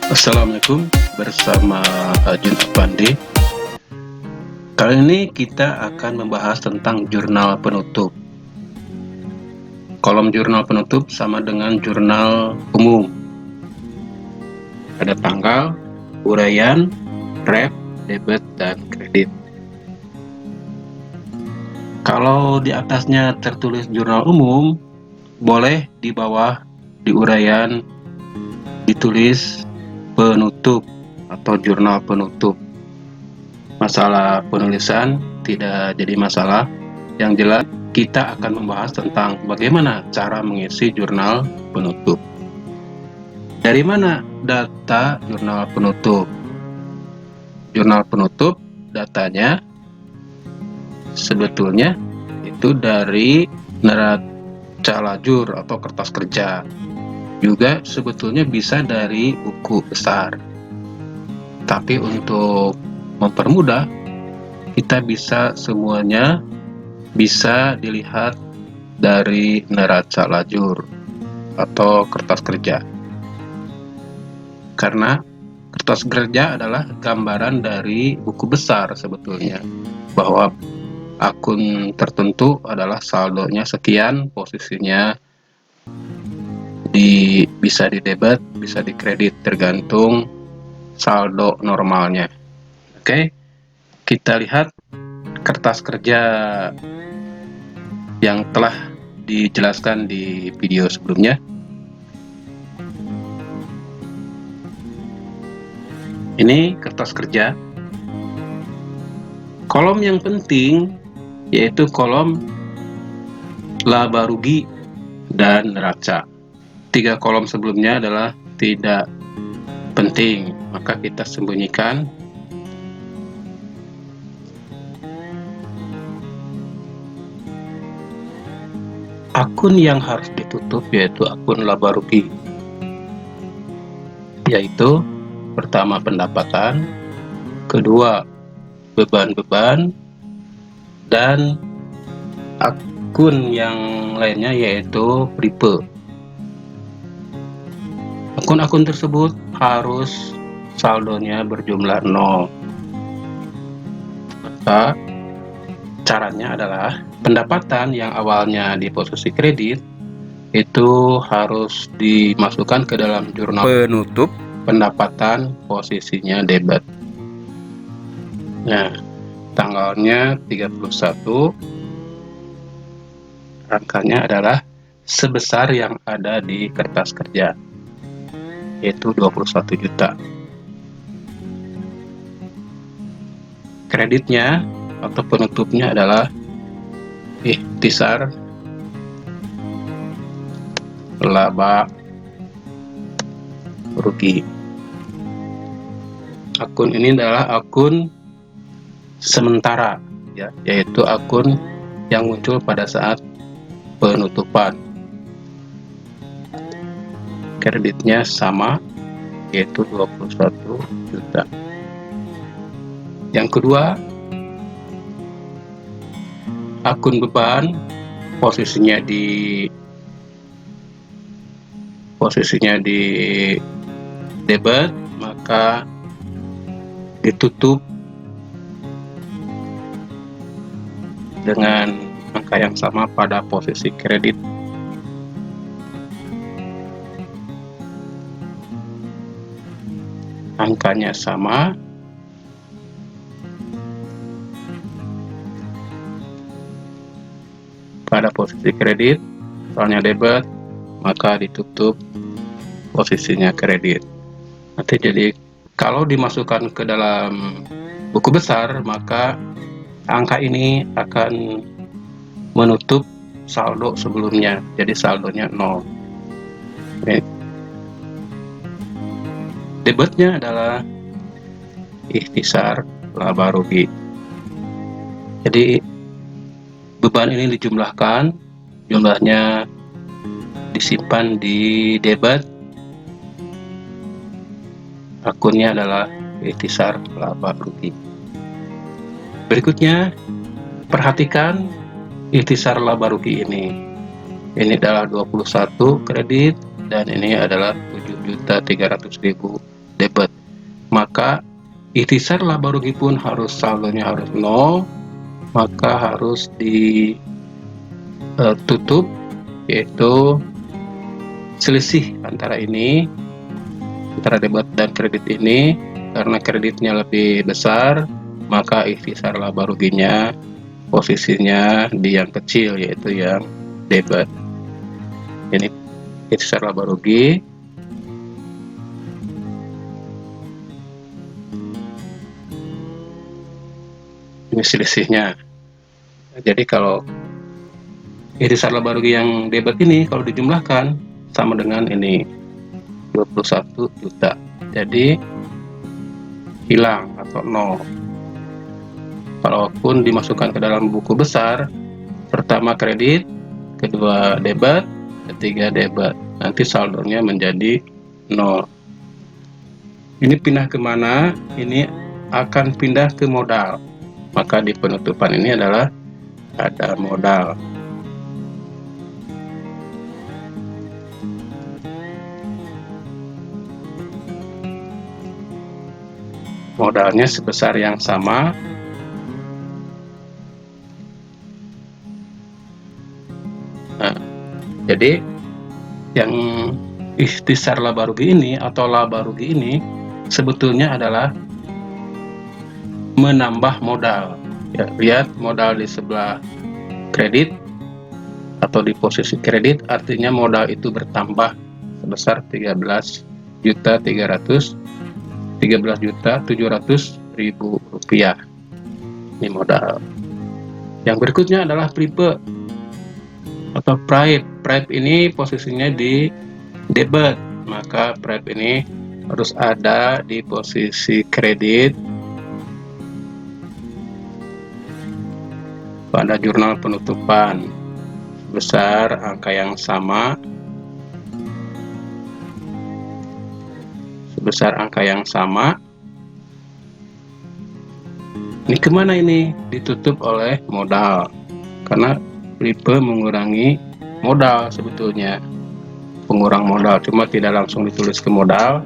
Assalamualaikum, bersama Ajun Apandi. Kali ini kita akan membahas tentang jurnal penutup. Kolom jurnal penutup sama dengan jurnal umum. Ada tanggal, uraian, rep, debit, dan kredit. Kalau di atasnya tertulis jurnal umum, boleh di bawah di uraian ditulis penutup atau jurnal penutup. Masalah penulisan tidak jadi masalah. Yang jelas kita akan membahas tentang bagaimana cara mengisi jurnal penutup. Dari mana data jurnal penutup? Jurnal penutup datanya sebetulnya itu dari neraca lajur atau kertas kerja. Juga sebetulnya bisa dari buku besar. Tapi untuk mempermudah, kita bisa semuanya bisa dilihat dari neraca lajur atau kertas kerja. Karena kertas kerja adalah gambaran dari buku besar sebetulnya, bahwa akun tertentu adalah saldonya sekian, posisinya bisa di debit, bisa di kredit, tergantung saldo normalnya. Oke, kita lihat kertas kerja yang telah dijelaskan di video sebelumnya. Ini kertas kerja. Kolom yang penting yaitu kolom laba rugi dan neraca. 3 kolom sebelumnya adalah tidak penting, maka kita sembunyikan. Akun yang harus ditutup yaitu akun laba rugi, yaitu pertama pendapatan, kedua beban-beban, dan akun yang lainnya yaitu pripe. Akun-akun tersebut harus saldonya berjumlah 0. Maka caranya adalah pendapatan yang awalnya di posisi kredit itu harus dimasukkan ke dalam jurnal penutup. Pendapatan posisinya debit. Nah, tanggalnya 31, angkanya adalah sebesar yang ada di kertas kerja, yaitu 21 juta. Kreditnya atau penutupnya adalah ikhtisar laba rugi. Akun ini adalah akun sementara, ya, yaitu akun yang muncul pada saat penutupan. Kreditnya sama, yaitu 21 juta. Yang kedua, akun beban posisinya di debit, maka ditutup dengan angka yang sama pada posisi kredit. Angkanya sama, pada posisi kredit, soalnya debit, maka ditutup posisinya kredit. Nanti jadi kalau dimasukkan ke dalam buku besar, maka angka ini akan menutup saldo sebelumnya, jadi saldonya 0. Debitnya adalah ikhtisar laba rugi. Jadi beban ini dijumlahkan, jumlahnya disimpan di debit, akunnya adalah ikhtisar laba rugi. Berikutnya, perhatikan ikhtisar laba rugi ini. Ini adalah 21 kredit dan ini adalah 7.300.000 debit. Maka ikhtisar laba rugi pun harus saldonya harus 0, maka harus ditutup, yaitu selisih antara ini, antara debit dan kredit ini. Karena kreditnya lebih besar, maka ikhtisar laba ruginya posisinya di yang kecil, yaitu yang debit. Ini ikhtisar laba rugi. Ini selisihnya. Jadi kalau ikhtisar laba rugi yang debit ini kalau dijumlahkan sama dengan ini 21 juta. Jadi hilang atau 0. Kalaupun dimasukkan ke dalam buku besar, pertama kredit, kedua debit, ketiga debit, nanti saldonya menjadi 0. Ini pindah kemana? Ini akan pindah ke modal. Maka di penutupan ini adalah ada modal. Modalnya sebesar yang sama. Nah, jadi yang ikhtisar laba rugi ini atau laba rugi ini sebetulnya adalah menambah modal. Ya, lihat modal di sebelah kredit atau di posisi kredit, artinya modal itu bertambah sebesar 13.700.000 rupiah. Ini modal. Yang berikutnya adalah prepaid atau prime. Prime ini posisinya di debit, maka prime ini harus ada di posisi kredit pada jurnal penutupan sebesar angka yang sama, Ini kemana ini? Ditutup oleh modal, karena prepaid mengurangi modal sebetulnya, pengurang modal, cuma tidak langsung ditulis ke modal.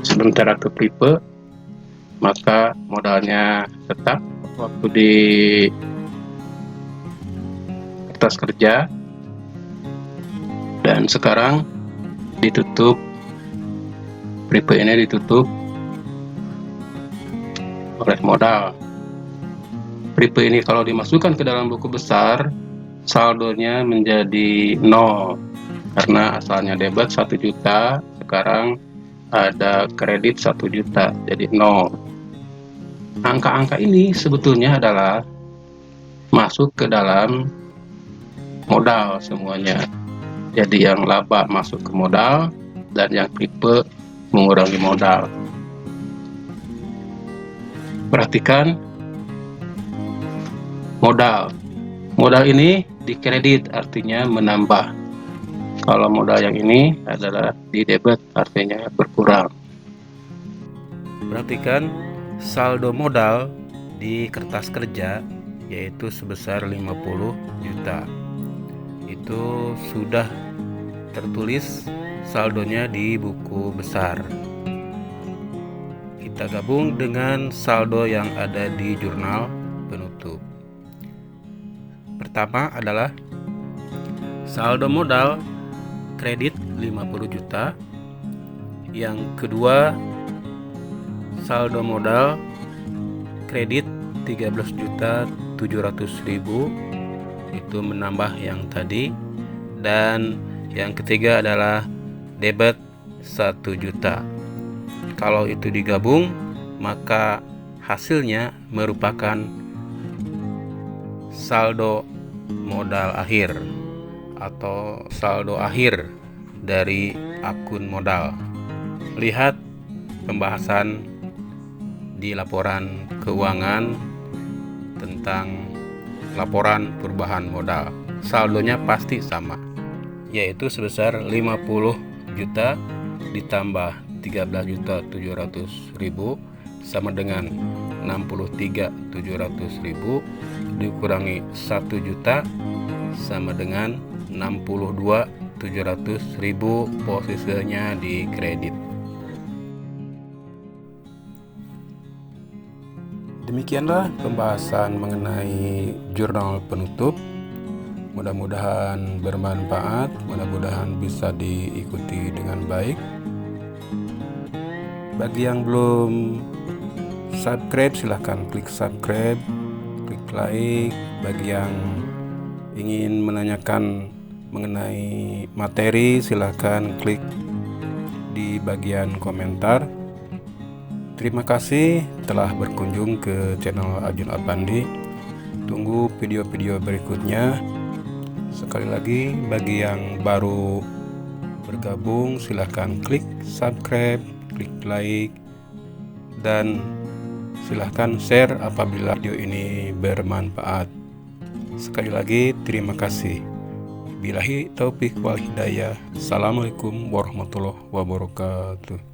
Sementara ke prepaid, maka modalnya tetap waktu di kertas kerja, dan sekarang ditutup, prepaid ini ditutup oleh modal. Prepaid ini kalau dimasukkan ke dalam buku besar, saldonya menjadi 0 karena asalnya debit 1 juta, sekarang ada kredit 1 juta, jadi 0. Angka-angka ini sebetulnya adalah masuk ke dalam modal semuanya. Jadi yang laba masuk ke modal dan yang prepaid mengurangi modal. Perhatikan modal. Modal ini dikredit, artinya menambah. Kalau modal yang ini adalah di debit, artinya berkurang. Perhatikan saldo modal di kertas kerja, yaitu sebesar 50 juta. Itu sudah tertulis saldonya di buku besar. Kita gabung dengan saldo yang ada di jurnal penutup. Pertama adalah saldo modal kredit 50 juta. Yang kedua, saldo modal kredit 13.700.000, itu menambah yang tadi. Dan yang ketiga adalah debit 1 juta. Kalau itu digabung, maka hasilnya merupakan saldo modal akhir atau saldo akhir dari akun modal. Lihat pembahasan di laporan keuangan tentang laporan perubahan modal. Saldonya pasti sama, yaitu sebesar 50 juta ditambah 13.700.000 sama dengan 63.700.000 dikurangi 1 juta sama dengan 62.700.000 posisinya di kredit. Demikianlah pembahasan mengenai jurnal penutup. Mudah-mudahan bermanfaat, mudah-mudahan bisa diikuti dengan baik. Bagi yang belum subscribe, silahkan klik subscribe, klik like. Bagi yang ingin menanyakan mengenai materi, silahkan klik di bagian komentar. Terima kasih telah berkunjung ke channel Arjun Apandi. Tunggu video-video berikutnya. Sekali lagi, bagi yang baru bergabung, silahkan klik subscribe, klik like, dan silahkan share apabila video ini bermanfaat. Sekali lagi, terima kasih. Billahi taufik wal hidayah. Assalamualaikum warahmatullahi wabarakatuh.